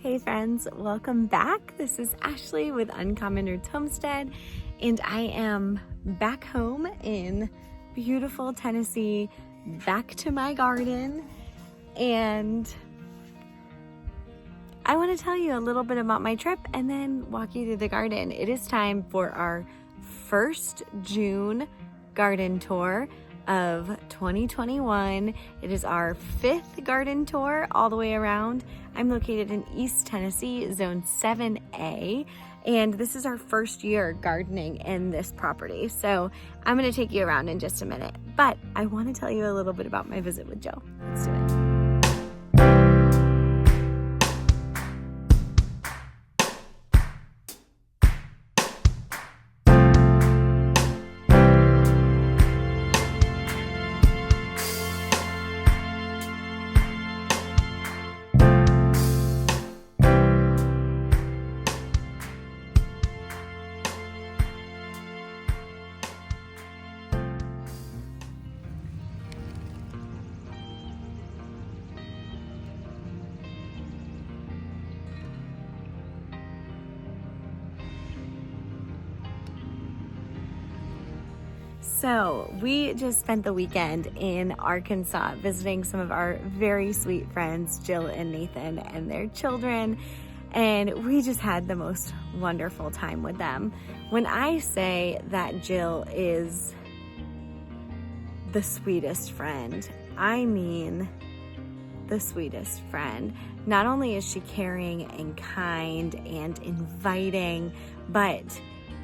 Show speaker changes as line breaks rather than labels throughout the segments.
Hey friends, welcome back. This is Ashley with Roots Homestead, and I am back home in beautiful Tennessee, back to my garden, and I want to tell you a little bit about my trip and then walk you through the garden. It is time for our first June garden tour of 2021. It is our 5th garden tour all the way around. I'm located in East Tennessee, Zone 7A, and this is our first year gardening in this property. So I'm going to take you around in just a minute, but I want to tell you a little bit about my visit with Joe. Let's do it. So we just spent the weekend in Arkansas visiting some of our very sweet friends, Jill and Nathan, and their children, and we just had the most wonderful time with them. When I say that Jill is the sweetest friend, I mean the sweetest friend. Not only is she caring and kind and inviting, but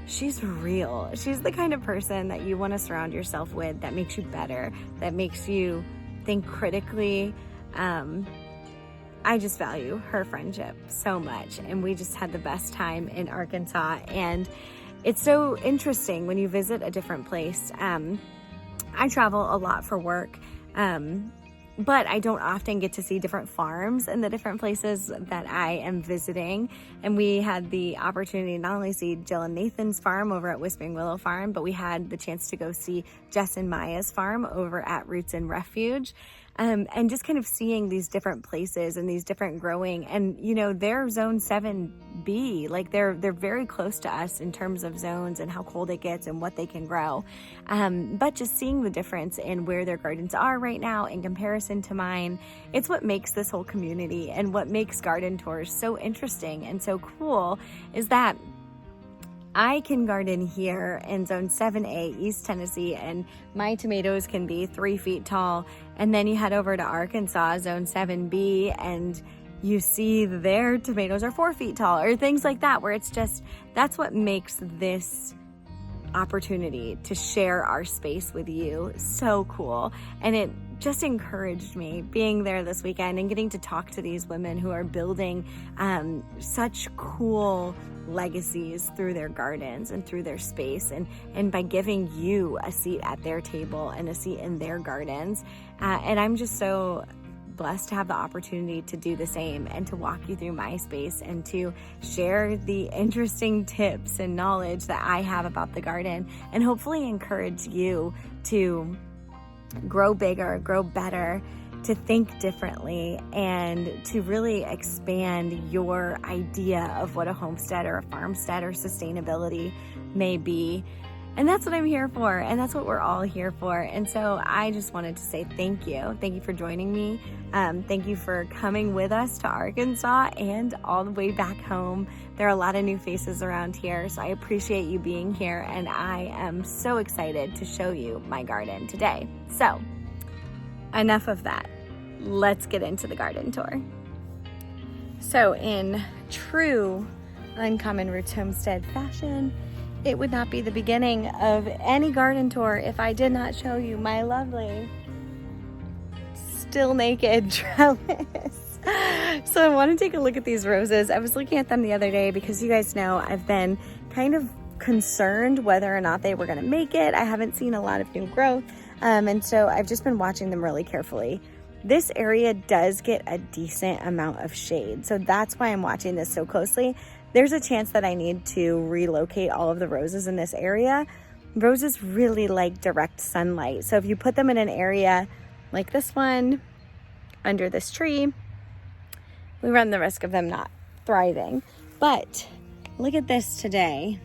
she's real. She's the kind of person that you want to surround yourself with, that makes you better, that makes you think critically. I just value her friendship so much, and we just had the best time in Arkansas. And it's so interesting when you visit a different place. I travel a lot for work, but I don't often get to see different farms in the different places that I am visiting. And we had the opportunity to not only see Jill and Nathan's farm over at Whispering Willow Farm, but we had the chance to go see Jess and Maya's farm over at Roots and Refuge. And just kind of seeing these different places and these different growing, and you know, they're zone 7B, like they're very close to us in terms of zones and how cold it gets and what they can grow. But just seeing the difference in where their gardens are right now in comparison to mine, it's what makes this whole community and what makes garden tours so interesting and so cool, is that I can garden here in Zone 7A, East Tennessee, and my tomatoes can be 3 feet tall. And then you head over to Arkansas, Zone 7B, and you see their tomatoes are 4 feet tall, or things like that, where it's just, that's what makes this opportunity to share our space with you so cool. And it just encouraged me being there this weekend and getting to talk to these women who are building such cool legacies through their gardens and through their space, and by giving you a seat at their table and a seat in their gardens. And I'm just so blessed to have the opportunity to do the same and to walk you through my space and to share the interesting tips and knowledge that I have about the garden, and hopefully encourage you to grow bigger, grow better, to think differently, and to really expand your idea of what a homestead or a farmstead or sustainability may be. And that's what I'm here for, and that's what we're all here for. And so I just wanted to say thank you. Thank you for joining me. Thank you for coming with us to Arkansas and all the way back home. There are a lot of new faces around here, so I appreciate you being here, and I am so excited to show you my garden today. So enough of that. Let's get into the garden tour. So in true Uncommon Roots Homestead fashion, it would not be the beginning of any garden tour if I did not show you my lovely still naked trellis. So I want to take a look at these roses. I was looking at them the other day because you guys know I've been kind of concerned whether or not they were going to make it. I haven't seen a lot of new growth, and so I've just been watching them really carefully. This area does get a decent amount of shade, so that's why I'm watching this so closely. There's a chance that I need to relocate all of the roses in this area. Roses really like direct sunlight, so if you put them in an area like this one, under this tree, we run the risk of them not thriving. But look at this today.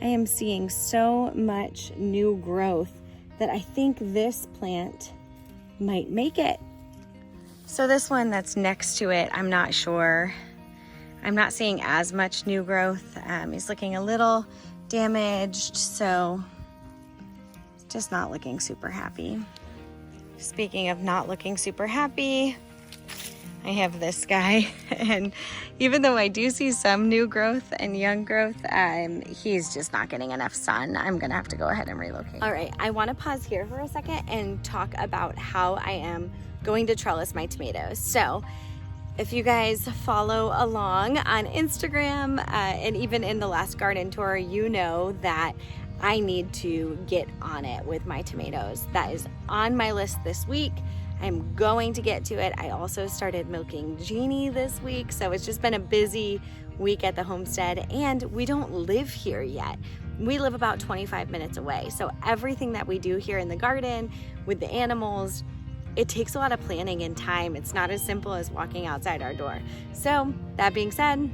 I am seeing so much new growth that I think this plant might make it. So this one that's next to it, I'm not sure. I'm not seeing as much new growth. He's looking a little damaged, so just not looking super happy. Speaking of not looking super happy, I have this guy, and even though I do see some new growth and young growth, he's just not getting enough sun. I'm gonna have to go ahead and relocate. All right, I wanna pause here for a second and talk about how I am going to trellis my tomatoes. So if you guys follow along on Instagram and even in the last garden tour, you know that I need to get on it with my tomatoes. That is on my list this week. I'm going to get to it. I also started milking Jeannie this week, so it's just been a busy week at the homestead, and we don't live here yet. We live about 25 minutes away, so everything that we do here in the garden with the animals, it takes a lot of planning and time. It's not as simple as walking outside our door. So that being said,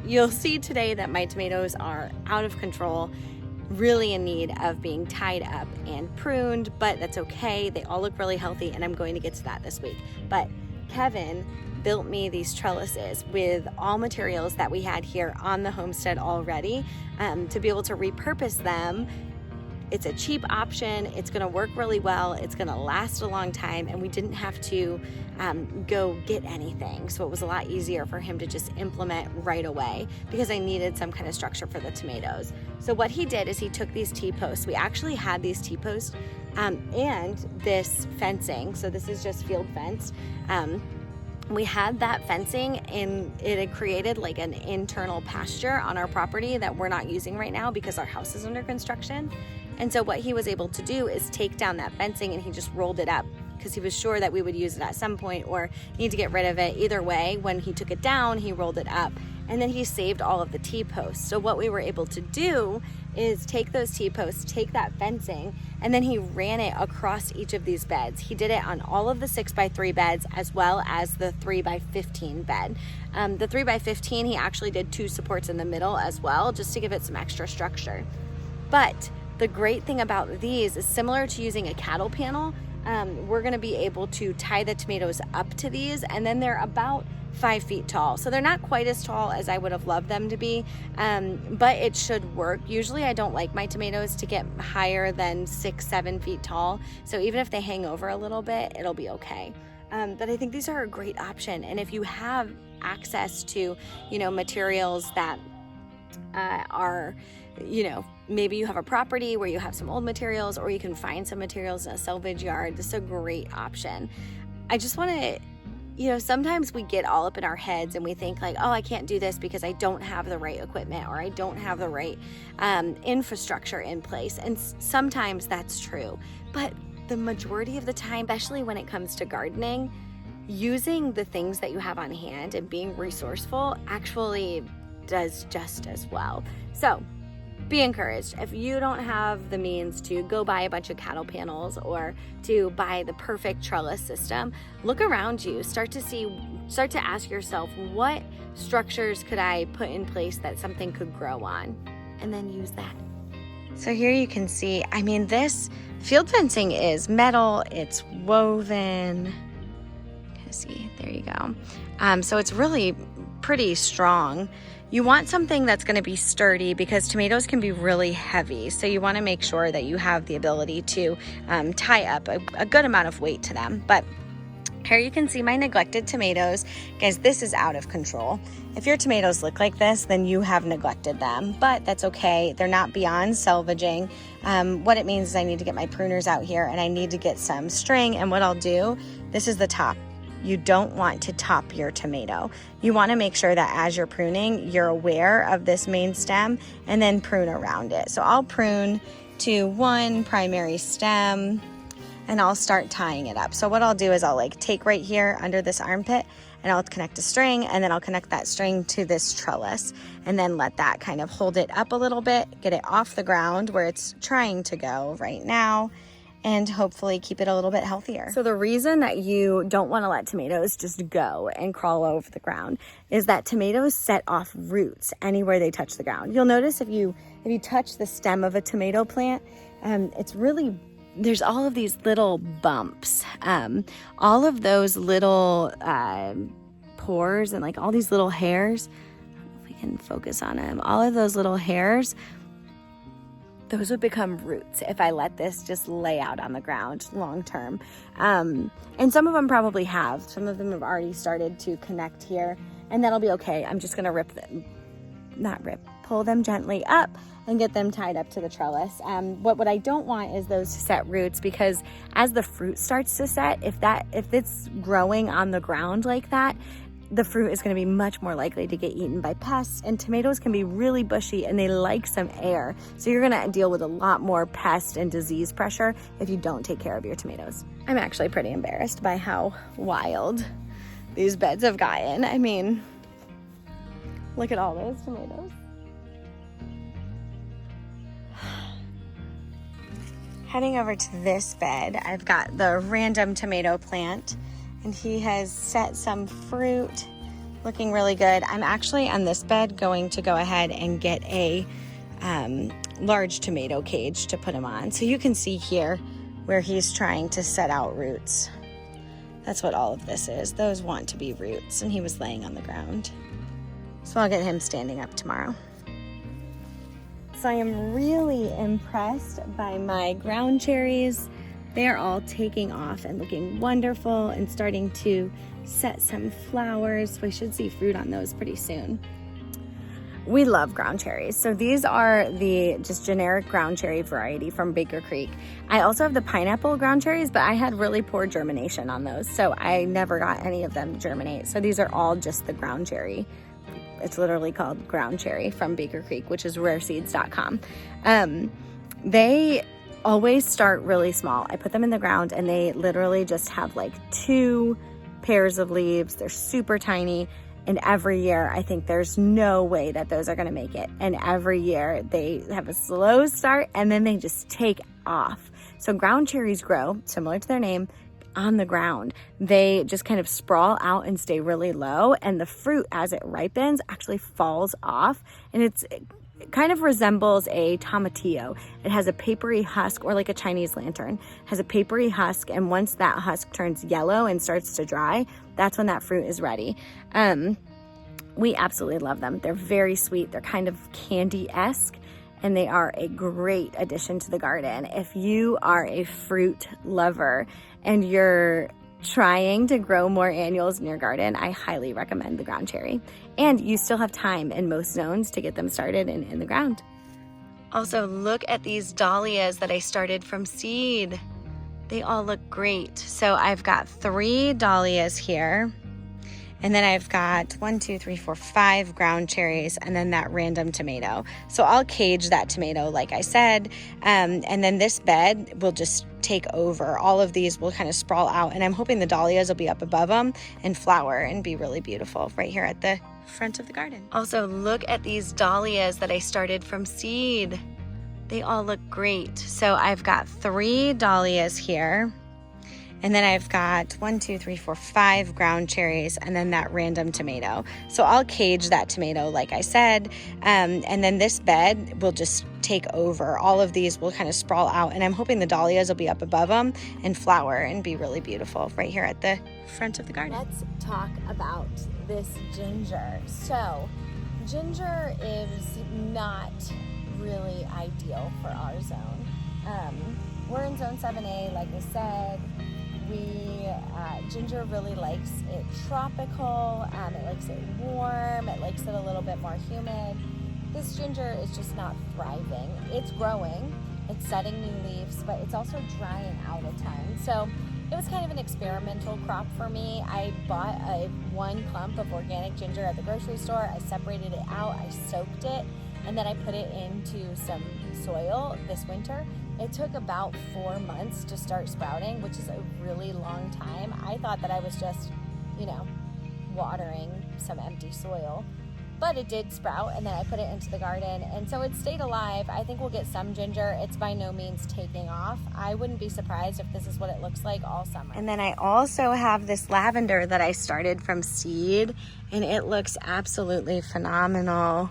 you'll see today that my tomatoes are out of control, really in need of being tied up and pruned, but that's okay. They all look really healthy, and I'm going to get to that this week. But Kevin built me these trellises with all materials that we had here on the homestead already, to be able to repurpose them. It's a cheap option. It's gonna work really well. It's gonna last a long time, and we didn't have to go get anything. So it was a lot easier for him to just implement right away because I needed some kind of structure for the tomatoes. So what he did is he took these T-posts. We actually had these T-posts and this fencing. So this is just field fence. We had that fencing, and it had created like an internal pasture on our property that we're not using right now because our house is under construction. And so what he was able to do is take down that fencing, and he just rolled it up because he was sure that we would use it at some point or need to get rid of it. Either way, when he took it down, he rolled it up, and then he saved all of the T-posts. So what we were able to do is take those T-posts, take that fencing, and then he ran it across each of these beds. He did it on all of the 6x3 beds as well as the 3x15 bed. The 3x15, he actually did 2 supports in the middle as well, just to give it some extra structure. But the great thing about these is similar to using a cattle panel. We're gonna be able to tie the tomatoes up to these, and then they're about 5 feet tall. So they're not quite as tall as I would have loved them to be, but it should work. Usually I don't like my tomatoes to get higher than 6-7 feet tall. So even if they hang over a little bit, it'll be okay. But I think these are a great option. And if you have access to, materials that are, maybe you have a property where you have some old materials, or you can find some materials in a salvage yard, this is a great option. I just want to, sometimes we get all up in our heads and we think like, oh, I can't do this because I don't have the right equipment, or I don't have the right infrastructure in place. And sometimes that's true. But the majority of the time, especially when it comes to gardening, using the things that you have on hand and being resourceful actually does just as well. So be encouraged. If you don't have the means to go buy a bunch of cattle panels or to buy the perfect trellis system, look around you. Start to ask yourself, what structures could I put in place that something could grow on? And then use that. So here you can see, this field fencing is metal, it's woven. See, there you go. So it's really pretty strong. You want something that's going to be sturdy because tomatoes can be really heavy. So you want to make sure that you have the ability to tie up a good amount of weight to them. But here you can see my neglected tomatoes. Guys, this is out of control. If your tomatoes look like this, then you have neglected them, but that's okay. They're not beyond salvaging. What it means is I need to get my pruners out here, and I need to get some string. And what I'll do, this is the top. You don't want to top your tomato. You want to make sure that as you're pruning, you're aware of this main stem and then prune around it. So I'll prune to one primary stem and I'll start tying it up. So what I'll do is I'll take right here under this armpit and I'll connect a string, and then I'll connect that string to this trellis and then let that kind of hold it up a little bit, get it off the ground where it's trying to go right now. and hopefully keep it a little bit healthier. So the reason that you don't want to let tomatoes just go and crawl over the ground is that tomatoes set off roots anywhere they touch the ground. You'll notice if you touch the stem of a tomato plant, there's all of these little bumps. All of those little pores and like all these little hairs, I don't know if we can focus on them, all of those little hairs, those would become roots if I let this just lay out on the ground long term. And some of them probably have. Some of them have already started to connect here, and that'll be okay. I'm just gonna pull them gently up and get them tied up to the trellis. What I don't want is those to set roots, because as the fruit starts to set, if it's growing on the ground like that, the fruit is going to be much more likely to get eaten by pests, and tomatoes can be really bushy and they like some air. So you're going to deal with a lot more pest and disease pressure if you don't take care of your tomatoes. I'm actually pretty embarrassed by how wild these beds have gotten. I mean, look at all those tomatoes. Heading over to this bed, I've got the random tomato plant, and he has set some fruit, looking really good. I'm actually on this bed going to go ahead and get a large tomato cage to put him on. So you can see here where he's trying to set out roots. That's what all of this is. Those want to be roots, and he was laying on the ground. So I'll get him standing up tomorrow. So I am really impressed by my ground cherries. They are all taking off and looking wonderful and starting to set some flowers. We should see fruit on those pretty soon. We love ground cherries. So these are the just generic ground cherry variety from Baker Creek. I also have the pineapple ground cherries, but I had really poor germination on those, so I never got any of them to germinate. So these are all just the ground cherry. It's literally called ground cherry from Baker Creek, which is rareseeds.com. They always start really small. I put them in the ground and they literally just have like 2 pairs of leaves. They're super tiny. And every year, I think there's no way that those are going to make it. And every year they have a slow start and then they just take off. So ground cherries grow, similar to their name, on the ground. They just kind of sprawl out and stay really low. And the fruit, as it ripens, actually falls off. And it kind of resembles a tomatillo. It has a papery husk, or like a Chinese lantern, has a papery husk, and once that husk turns yellow and starts to dry, that's when that fruit is ready. We absolutely love them. They're very sweet. They're kind of candy-esque, and they are a great addition to the garden. If you are a fruit lover and you're trying to grow more annuals in your garden, I highly recommend the ground cherry. And you still have time in most zones to get them started in the ground. Also, look at these dahlias that I started from seed. They all look great. So I've got 3 dahlias here. And then I've got 5 ground cherries, and then that random tomato. So I'll cage that tomato, like I said. And then this bed will just take over. All of these will kind of sprawl out, and I'm hoping the dahlias will be up above them and flower and be really beautiful right here at the front of the garden. Also, look at these dahlias that I started from seed. They all look great. So I've got 3 dahlias here. And then I've got 5 ground cherries, and then that random tomato. So I'll cage that tomato, like I said. And then this bed will just take over. All of these will kind of sprawl out, and I'm hoping the dahlias will be up above them and flower and be really beautiful right here at the front of the garden. Let's talk about this ginger. So ginger is not really ideal for our zone. We're in zone 7A, like I said. Ginger really likes it tropical, it likes it warm, it likes it a little bit more humid. This ginger is just not thriving. It's growing, it's setting new leaves, but it's also drying out a ton. So it was kind of an experimental crop for me. I bought 1 clump of organic ginger at the grocery store. I separated it out, I soaked it, and then I put it into some soil this winter. It took about 4 months to start sprouting, which is a really long time. I thought that I was just, watering some empty soil. but it did sprout, and then I put it into the garden, and so it stayed alive. I think we'll get some ginger. It's by no means taking off. I wouldn't be surprised if this is what it looks like all summer. And then I also have this lavender that I started from seed, and it looks absolutely phenomenal.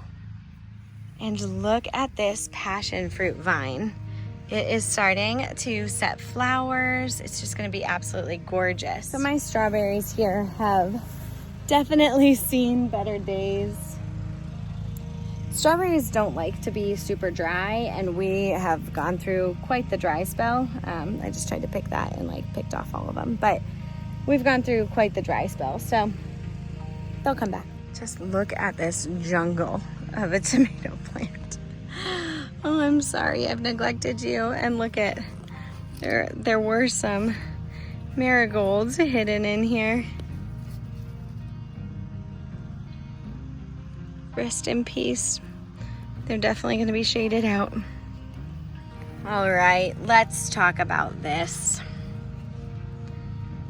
And look at this passion fruit vine. It is starting to set flowers. It's just gonna be absolutely gorgeous. So my strawberries here have definitely seen better days. Strawberries don't like to be super dry, and we have gone through quite the dry spell. I just tried to pick that and like picked off all of them, but we've gone through quite the dry spell, so they'll come back. Just look at this jungle of a tomato plant. Oh, I'm sorry I've neglected you. And look at, there were some marigolds hidden in here. Rest in peace. They're definitely going to be shaded out. All right, let's talk about this.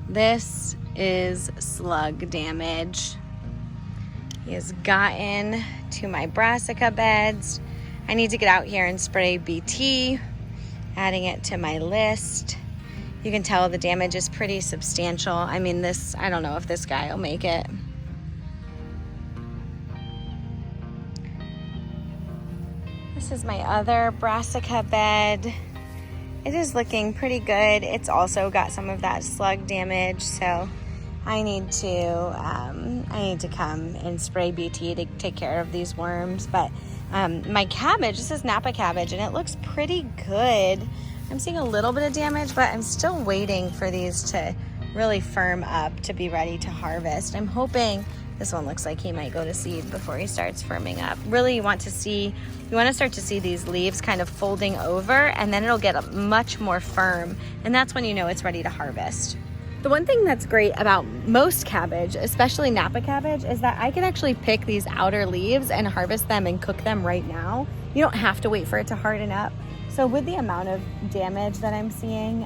This is Slug Damage. He has gotten to my brassica beds. I need to get out here and spray BT, adding it to my list. You can tell the damage is pretty substantial. I mean, this, I don't know if this guy will make it. This is my other brassica bed. It is looking pretty good. It's also got some of that slug damage, so I need to come and spray BT to take care of these worms. But my cabbage, this is Napa cabbage, and it looks pretty good. I'm seeing a little bit of damage, but I'm still waiting for these to really firm up to be ready to harvest. I'm hoping this one looks like he might go to seed before he starts firming up. Really, you want to start to see these leaves kind of folding over, and then it'll get much more firm, and that's when you know it's ready to harvest. The one thing that's great about most cabbage, especially Napa cabbage, is that I can actually pick these outer leaves and harvest them and cook them right now. You don't have to wait for it to harden up. So with the amount of damage that I'm seeing,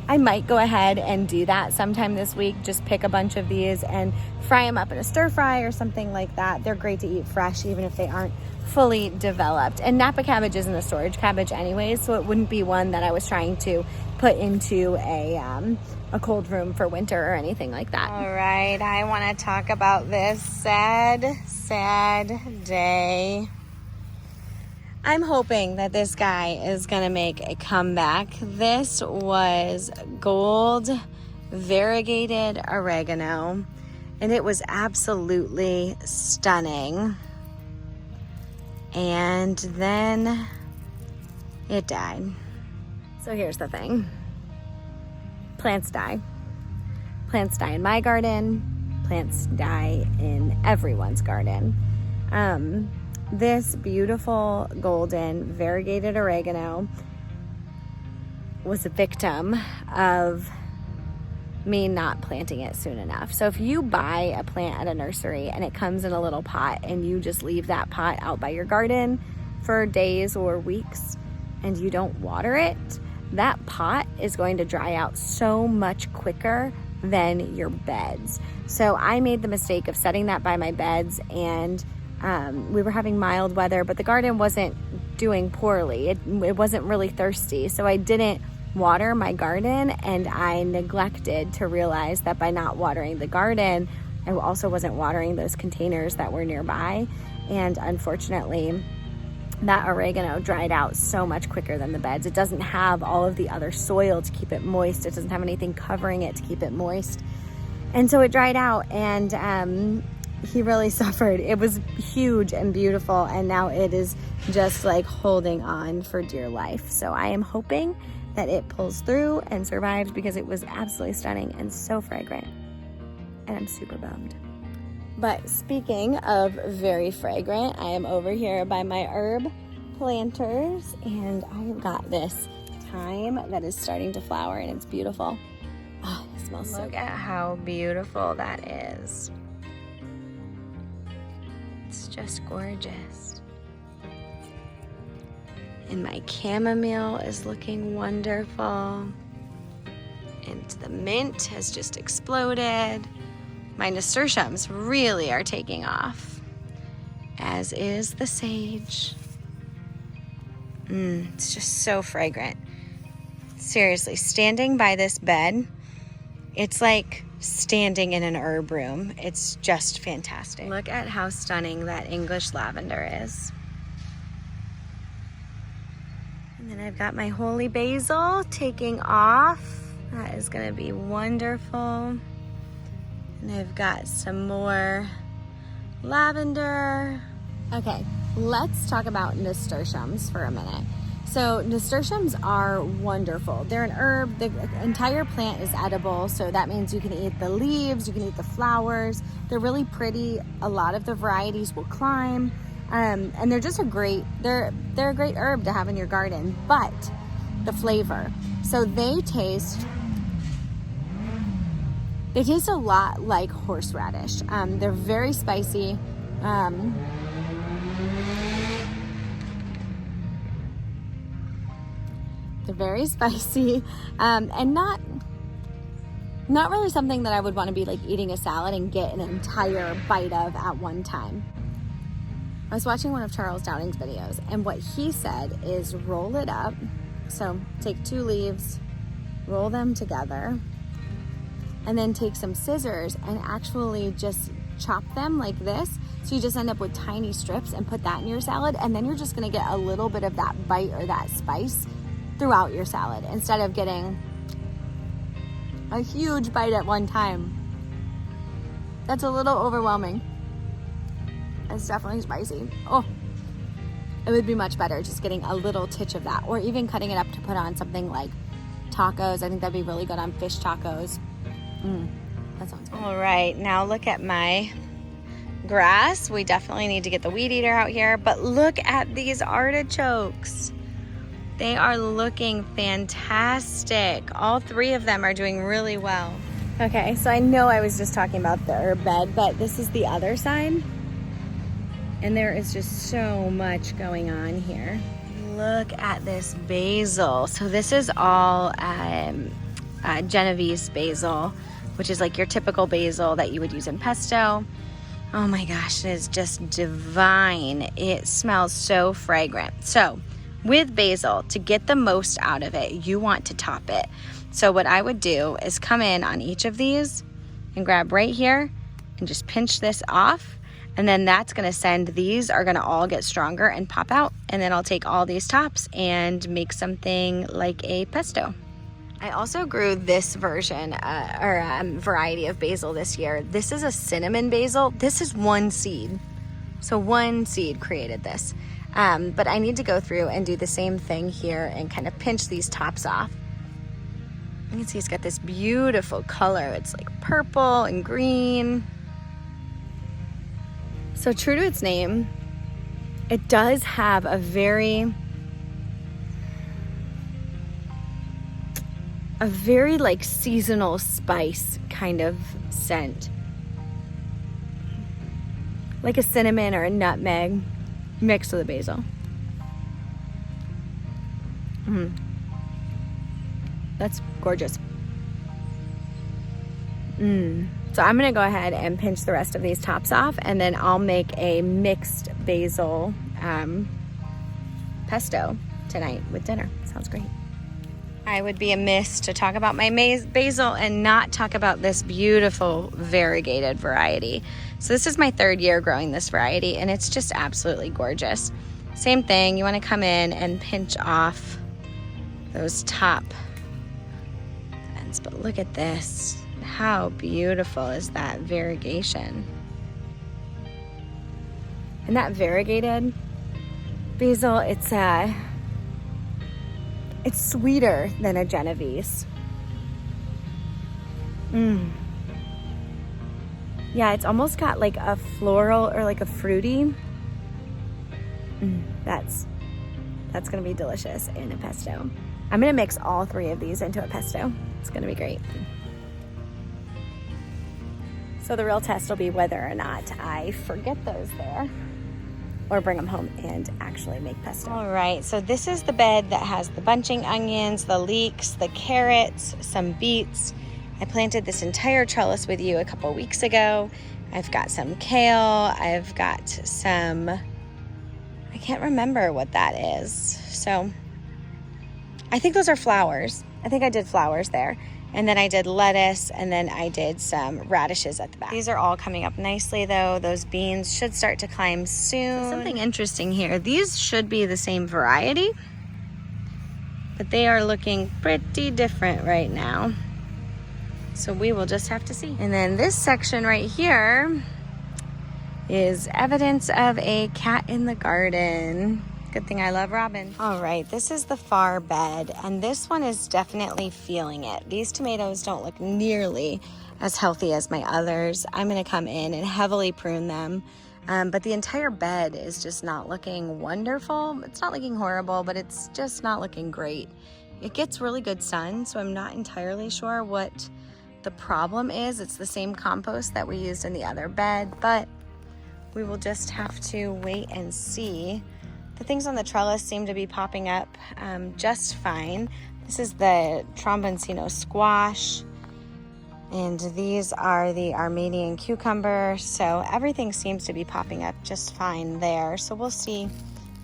I might go ahead and do that sometime this week. Just pick a bunch of these and fry them up in a stir fry or something like that. They're great to eat fresh, even if they aren't fully developed. And Napa cabbage isn't a storage cabbage anyways, so it wouldn't be one that I was trying to put into a cold room for winter or anything like that. All right, I want to talk about this sad, sad day. I'm hoping that this guy is gonna make a comeback. This was gold variegated oregano, and it was absolutely stunning. And then it died. So here's the thing. Plants die. Plants die in my garden. Plants die in everyone's garden. This beautiful golden variegated oregano was a victim of me not planting it soon enough. So if you buy a plant at a nursery and it comes in a little pot and you just leave that pot out by your garden for days or weeks and you don't water it, that pot is going to dry out so much quicker than your beds. So I made the mistake of setting that by my beds, and we were having mild weather, but the garden wasn't doing poorly. It wasn't really thirsty. So I didn't water my garden, and I neglected to realize that by not watering the garden, I also wasn't watering those containers that were nearby. And unfortunately, that oregano dried out so much quicker than the beds. It doesn't have all of the other soil to keep it moist. It doesn't have anything covering it to keep it moist. And so it dried out, and he really suffered. It was huge and beautiful, and now it is just like holding on for dear life. So I am hoping that it pulls through and survives, because it was absolutely stunning and so fragrant, and I'm super bummed. But speaking of very fragrant, I am over here by my herb planters, and I have got this thyme that is starting to flower, and it's beautiful. Oh, it smells so good. Look at how beautiful that is. It's just gorgeous. And my chamomile is looking wonderful. And the mint has just exploded. My nasturtiums really are taking off. as is the sage. It's just so fragrant. Seriously, standing by this bed, it's like standing in an herb room. It's just fantastic. Look at how stunning that English lavender is. And then I've got my holy basil taking off. That is gonna be wonderful. And I've got some more lavender. Okay, let's talk about nasturtiums for a minute. So nasturtiums are wonderful. They're an herb. The entire plant is edible, so that means you can eat the leaves, you can eat the flowers. They're really pretty. A lot of the varieties will climb, and they're just a great herb to have in your garden. But the flavor, so they taste a lot like horseradish. They're very spicy. They're very spicy, and not really something that I would want to be like eating a salad and get an entire bite of at one time. I was watching one of Charles Downing's videos, and what he said is roll it up. So take 2 leaves, roll them together, and then take some scissors and actually just chop them like this. So you just end up with tiny strips and put that in your salad, and then you're just gonna get a little bit of that bite or that spice throughout your salad instead of getting a huge bite at one time. That's a little overwhelming. It's definitely spicy. Oh, it would be much better just getting a little titch of that, or even cutting it up to put on something like tacos. I think that'd be really good on fish tacos. That sounds good. All right, now look at my grass. We definitely need to get the weed eater out here, but look at these artichokes. They are looking fantastic. All 3 of them are doing really well. Okay, so I know I was just talking about the herb bed, but this is the other side. And there is just so much going on here. Look at this basil. So this is all Genovese basil, which is like your typical basil that you would use in pesto. Oh my gosh, it is just divine. It smells so fragrant. So with basil, to get the most out of it, you want to top it. So what I would do is come in on each of these and grab right here and just pinch this off. And then that's gonna these are gonna all get stronger and pop out. And then I'll take all these tops and make something like a pesto. I also grew this version variety of basil this year. This is a cinnamon basil. This is 1 seed. So 1 seed created this. But I need to go through and do the same thing here and kind of pinch these tops off. You can see it's got this beautiful color. It's like purple and green. So true to its name, it does have a very like seasonal spice kind of scent. Like a cinnamon or a nutmeg mixed with the basil. That's gorgeous. So I'm gonna go ahead and pinch the rest of these tops off, and then I'll make a mixed basil pesto tonight with dinner. Sounds great. I would be amiss to talk about my basil and not talk about this beautiful variegated variety. So this is my 3rd year growing this variety, and it's just absolutely gorgeous. Same thing, you want to come in and pinch off those top ends, but look at this. How beautiful is that variegation? And that variegated basil, it's sweeter than a Genovese. Yeah, it's almost got like a floral or like a fruity. That's gonna be delicious in a pesto. I'm gonna mix all 3 of these into a pesto. It's gonna be great. So the real test will be whether or not I forget those there or bring them home and actually make pesto. All right, so this is the bed that has the bunching onions, the leeks, the carrots, some beets. I planted this entire trellis with you a couple weeks ago. I've got some kale. I've got some, I can't remember what that is. So I think those are flowers. I think I did flowers there. And then I did lettuce, and then I did some radishes at the back. These are all coming up nicely though. Those beans should start to climb soon. So something interesting here. These should be the same variety, but they are looking pretty different right now. So we will just have to see. And then this section right here is evidence of a cat in the garden. Good thing I love Robin. All right, this is the far bed, and this one is definitely feeling it. These tomatoes don't look nearly as healthy as my others. I'm gonna come in and heavily prune them, but the entire bed is just not looking wonderful. It's not looking horrible, but it's just not looking great. It gets really good sun, so I'm not entirely sure what the problem is. It's the same compost that we used in the other bed, but we will just have to wait and see. The things on the trellis seem to be popping up just fine. This is the Tromboncino squash, and these are the Armenian cucumber. So everything seems to be popping up just fine there. So we'll see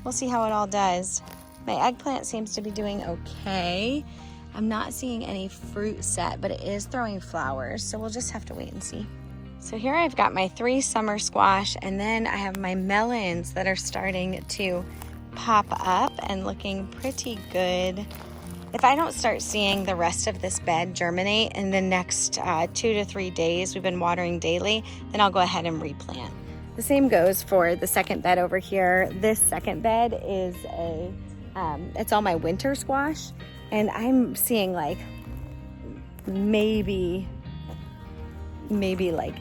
how it all does. My eggplant seems to be doing okay. I'm not seeing any fruit set, but it is throwing flowers. So we'll just have to wait and see. So here I've got my 3 summer squash, and then I have my melons that are starting to pop up and looking pretty good. If I don't start seeing the rest of this bed germinate in the next 2 to 3 days, we've been watering daily, then I'll go ahead and replant. The same goes for the second bed over here. This second bed is it's all my winter squash, and I'm seeing like maybe like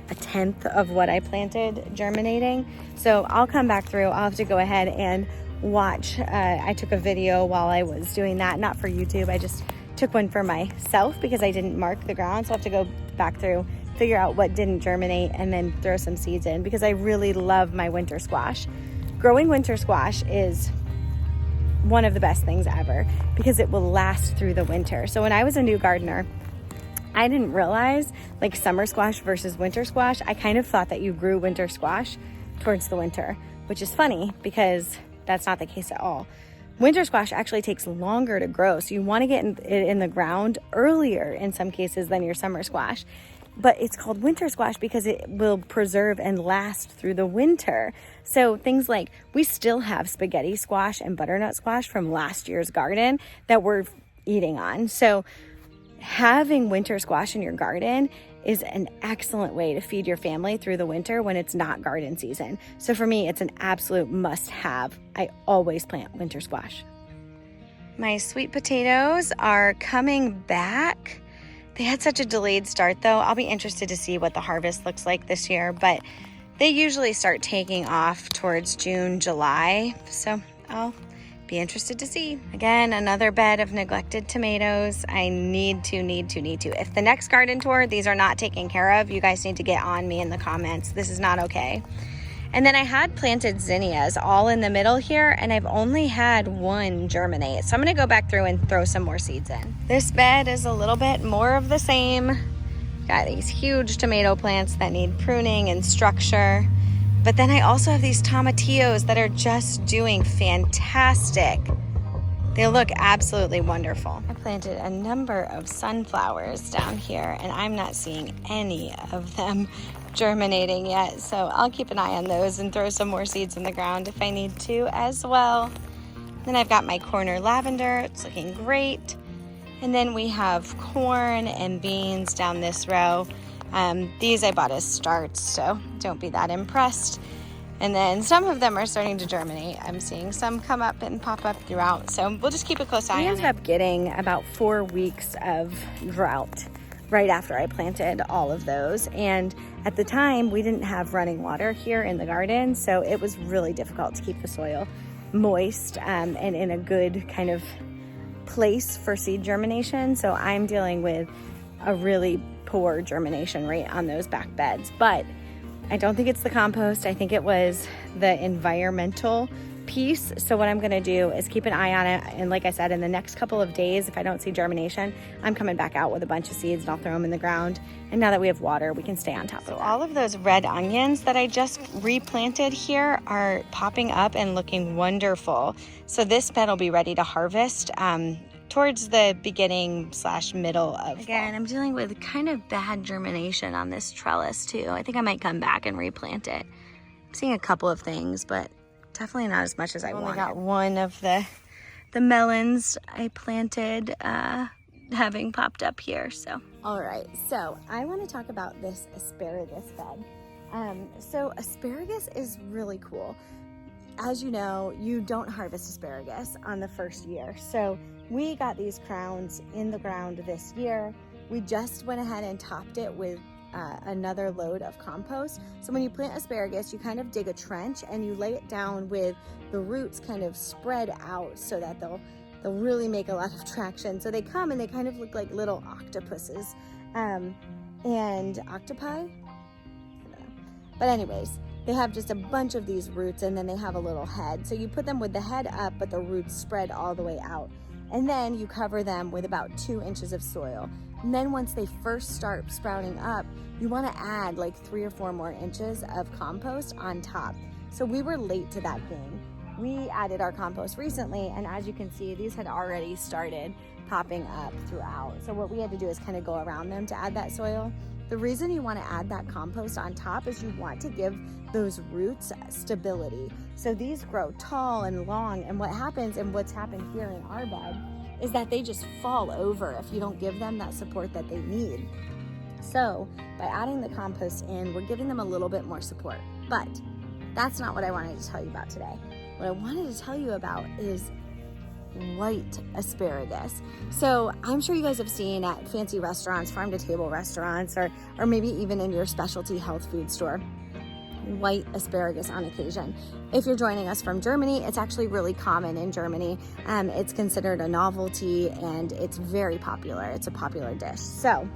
a 1/10 of what I planted germinating. So I'll come back through. I'll have to go ahead and watch. I took a video while I was doing that, not for YouTube. I just took one for myself because I didn't mark the ground. So I'll have to go back through, figure out what didn't germinate, and then throw some seeds in because I really love my winter squash. Growing winter squash is one of the best things ever because it will last through the winter. So when I was a new gardener, I didn't realize like summer squash versus winter squash. I kind of thought that you grew winter squash towards the winter, which is funny because that's not the case at all. Winter squash actually takes longer to grow. So you want to get it in the ground earlier in some cases than your summer squash. But it's called winter squash because it will preserve and last through the winter. So things like we still have spaghetti squash and butternut squash from last year's garden that we're eating on. So having winter squash in your garden is an excellent way to feed your family through the winter when it's not garden season. So for me, it's an absolute must-have. I always plant winter squash. My sweet potatoes are coming back. They had such a delayed start though. I'll be interested to see what the harvest looks like this year, but they usually start taking off towards June, July. So I'll be interested to see. Again, another bed of neglected tomatoes. I need to. If the next garden tour, these are not taken care of, you guys need to get on me in the comments. This is not okay. And then I had planted zinnias all in the middle here, and I've only had 1 germinate. So I'm gonna go back through and throw some more seeds in. This bed is a little bit more of the same. Got these huge tomato plants that need pruning and structure. But then I also have these tomatillos that are just doing fantastic. They look absolutely wonderful. I planted a number of sunflowers down here, and I'm not seeing any of them germinating yet. So I'll keep an eye on those and throw some more seeds in the ground if I need to as well. Then I've got my corner lavender. It's looking great. And then we have corn and beans down this row. These I bought as starts, so don't be that impressed. And then some of them are starting to germinate. I'm seeing some come up and pop up throughout, so we'll just keep a close eye on it. We ended up getting about 4 weeks of drought right after I planted all of those. And at the time, we didn't have running water here in the garden, so it was really difficult to keep the soil moist and in a good kind of place for seed germination. So I'm dealing with a really poor germination rate on those back beds, but I don't think it's the compost. I think it was the environmental piece. So what I'm gonna do is keep an eye on it. And like I said, in the next couple of days, if I don't see germination, I'm coming back out with a bunch of seeds and I'll throw them in the ground. And now that we have water, we can stay on top of it. So all of those red onions that I just replanted here are popping up and looking wonderful. So this bed will be ready to harvest towards the beginning / middle of fall. Again, I'm dealing with kind of bad germination on this trellis too. I think I might come back and replant it. I'm seeing a couple of things, but definitely not as much as I wanted. I got one of the melons I planted having popped up here. So, all right. So I want to talk about this asparagus bed. So asparagus is really cool. As you know, you don't harvest asparagus on the first year. So we got these crowns in the ground this year. We just went ahead and topped it with another load of compost. So when you plant asparagus, you kind of dig a trench and you lay it down with the roots kind of spread out so that they'll really make a lot of traction. So they come and they kind of look like little octopuses and octopi. I don't know. But anyways, they have just a bunch of these roots and then they have a little head. So you put them with the head up, but the roots spread all the way out. And then you cover them with about 2 inches of soil. And then once they first start sprouting up, you want to add like 3 or 4 more inches of compost on top. So we were late to that game. We added our compost recently, and as you can see, these had already started popping up throughout. So what we had to do is kind of go around them to add that soil. The reason you want to add that compost on top is you want to give those roots stability. So these grow tall and long, and what happens, and what's happened here in our bed, is that they just fall over if you don't give them that support that they need. So by adding the compost in, we're giving them a little bit more support. But that's not what I wanted to tell you about today. What I wanted to tell you about is white asparagus. So I'm sure you guys have seen at fancy restaurants, farm to table restaurants, or maybe even in your specialty health food store, white asparagus on occasion. If you're joining us from Germany, it's actually really common in Germany. It's considered a novelty and it's very popular. It's a popular dish. So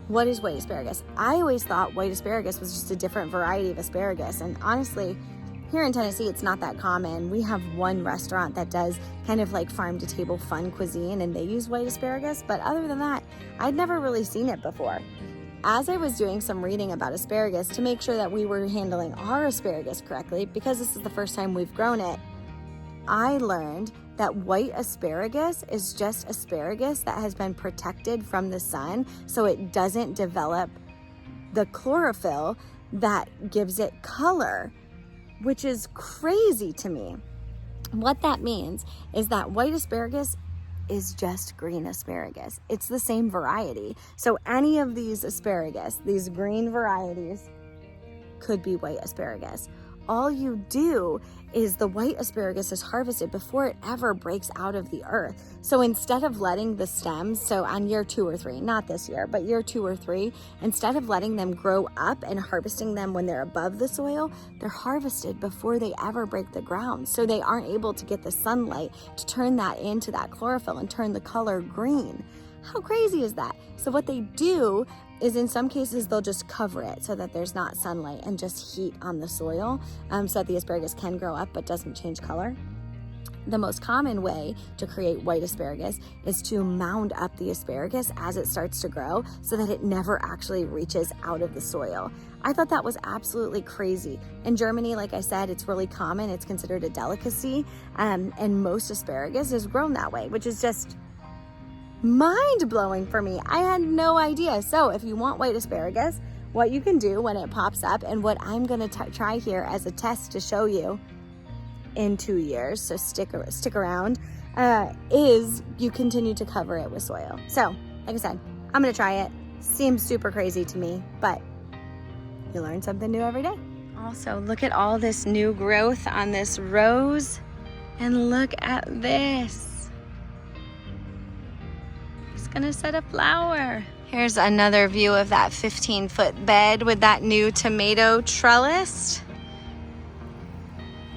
what is white asparagus? I always thought white asparagus was just a different variety of asparagus, and honestly, here in Tennessee, it's not that common. We have one restaurant that does kind of like farm to table fun cuisine and they use white asparagus, but other than that, I'd never really seen it before. As I was doing some reading about asparagus to make sure that we were handling our asparagus correctly, because this is the first time we've grown it, I learned that white asparagus is just asparagus that has been protected from the sun so it doesn't develop the chlorophyll that gives it color, which is crazy to me. What that means is that white asparagus is just green asparagus. It's the same variety. So any of these asparagus, these green varieties, could be white asparagus. All you do is the white asparagus is harvested before it ever breaks out of the earth. So instead of letting the stems, so on year 2 or 3, not this year, but year 2 or 3, instead of letting them grow up and harvesting them when they're above the soil, they're harvested before they ever break the ground. So they aren't able to get the sunlight to turn that into that chlorophyll and turn the color green. How crazy is that? So what they do is in some cases they'll just cover it so that there's not sunlight and just heat on the soil so that the asparagus can grow up but doesn't change color. The most common way to create white asparagus is to mound up the asparagus as it starts to grow so that it never actually reaches out of the soil. I thought that was absolutely crazy. In Germany, like I said, it's really common. It's considered a delicacy, and most asparagus is grown that way, which is just mind-blowing for me. I had no idea. So if you want white asparagus, what you can do when it pops up, and what I'm going to try here as a test to show you in 2 years, so stick around, is you continue to cover it with soil. So like I said, I'm going to try it. Seems super crazy to me, but you learn something new every day. Also, look at all this new growth on this rose, and look at this. Gonna set a flower. Here's another view of that 15-foot bed with that new tomato trellis.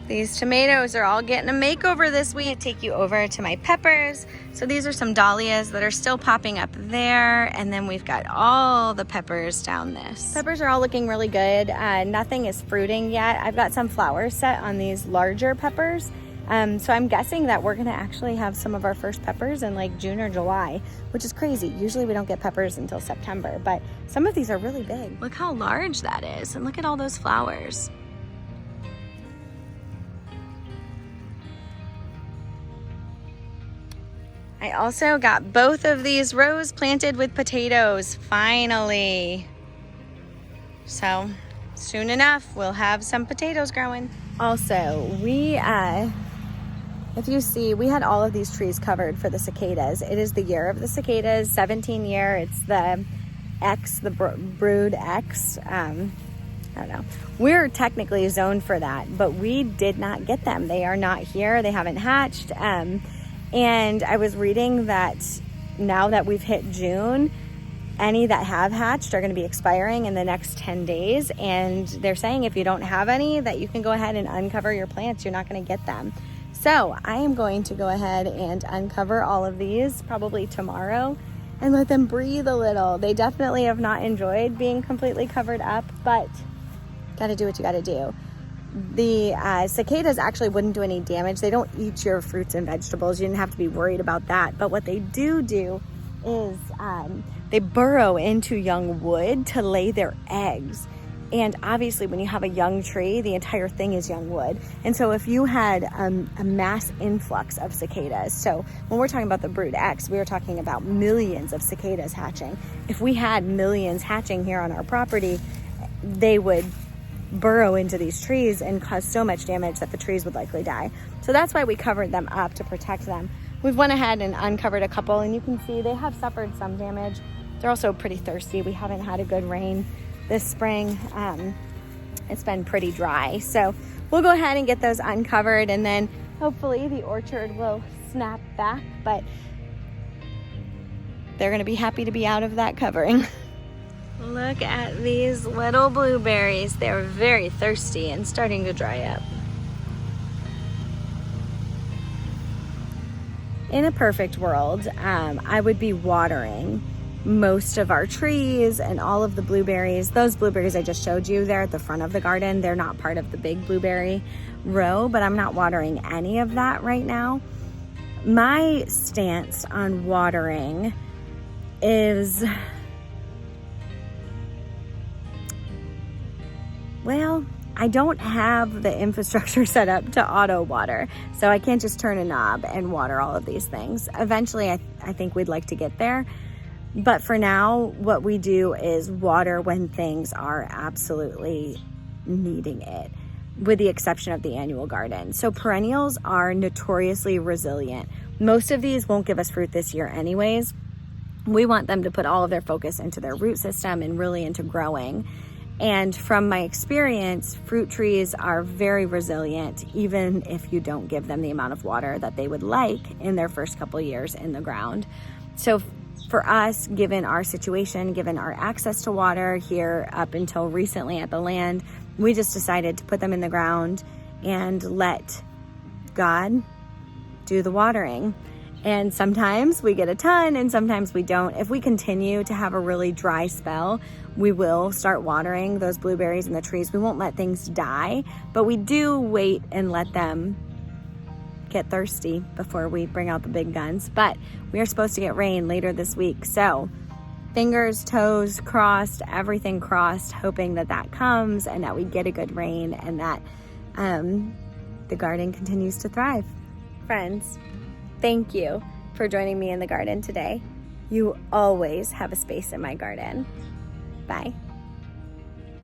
These tomatoes are all getting a makeover this week. Take you over to my peppers. So these are some dahlias that are still popping up there. And then we've got all the peppers down this. Peppers are all looking really good. Nothing is fruiting yet. I've got some flowers set on these larger peppers. So I'm guessing that we're gonna actually have some of our first peppers in like June or July, which is crazy. Usually we don't get peppers until September, but some of these are really big. Look how large that is, and look at all those flowers. I also got both of these rows planted with potatoes, finally. So soon enough, we'll have some potatoes growing. Also, if you see, we had all of these trees covered for the cicadas. It is the year of the cicadas, 17 year. It's the X, the brood X. I don't know. We're technically zoned for that, but we did not get them. They are not here. They haven't hatched. And I was reading that now that we've hit June, any that have hatched are going to be expiring in the next 10 days. And they're saying if you don't have any, that you can go ahead and uncover your plants. You're not going to get them. So I am going to go ahead and uncover all of these probably tomorrow and let them breathe a little. They definitely have not enjoyed being completely covered up, but gotta do what you gotta do. The cicadas actually wouldn't do any damage. They don't eat your fruits and vegetables. You didn't have to be worried about that. But what they do is they burrow into young wood to lay their eggs. And obviously when you have a young tree, the entire thing is young wood. And so if you had a mass influx of cicadas, so when we're talking about the brood X, we were talking about millions of cicadas hatching. If we had millions hatching here on our property, they would burrow into these trees and cause so much damage that the trees would likely die. So that's why we covered them up, to protect them. We've went ahead and uncovered a couple, and you can see they have suffered some damage. They're also pretty thirsty. We haven't had a good rain this spring. It's been pretty dry. So we'll go ahead and get those uncovered, and then hopefully the orchard will snap back, but they're gonna be happy to be out of that covering. Look at these little blueberries. They're very thirsty and starting to dry up. In a perfect world, I would be watering most of our trees and all of the blueberries. Those blueberries I just showed you, they're at the front of the garden. They're not part of the big blueberry row, but I'm not watering any of that right now. My stance on watering is, well, I don't have the infrastructure set up to auto water, so I can't just turn a knob and water all of these things. Eventually, I think we'd like to get there. But for now, what we do is water when things are absolutely needing it, with the exception of the annual garden. So perennials are notoriously resilient. Most of these won't give us fruit this year anyways. We want them to put all of their focus into their root system and really into growing. And from my experience, fruit trees are very resilient, even if you don't give them the amount of water that they would like in their first couple years in the ground. So for us, given our situation, given our access to water here up until recently at the land, we just decided to put them in the ground and let God do the watering. And sometimes we get a ton and sometimes we don't. If we continue to have a really dry spell, we will start watering those blueberries and the trees. We won't let things die, but we do wait and let them get thirsty before we bring out the big guns. But we are supposed to get rain later this week. So fingers, toes crossed, everything crossed, hoping that that comes and that we get a good rain and that the garden continues to thrive. Friends, thank you for joining me in the garden today. You always have a space in my garden. Bye.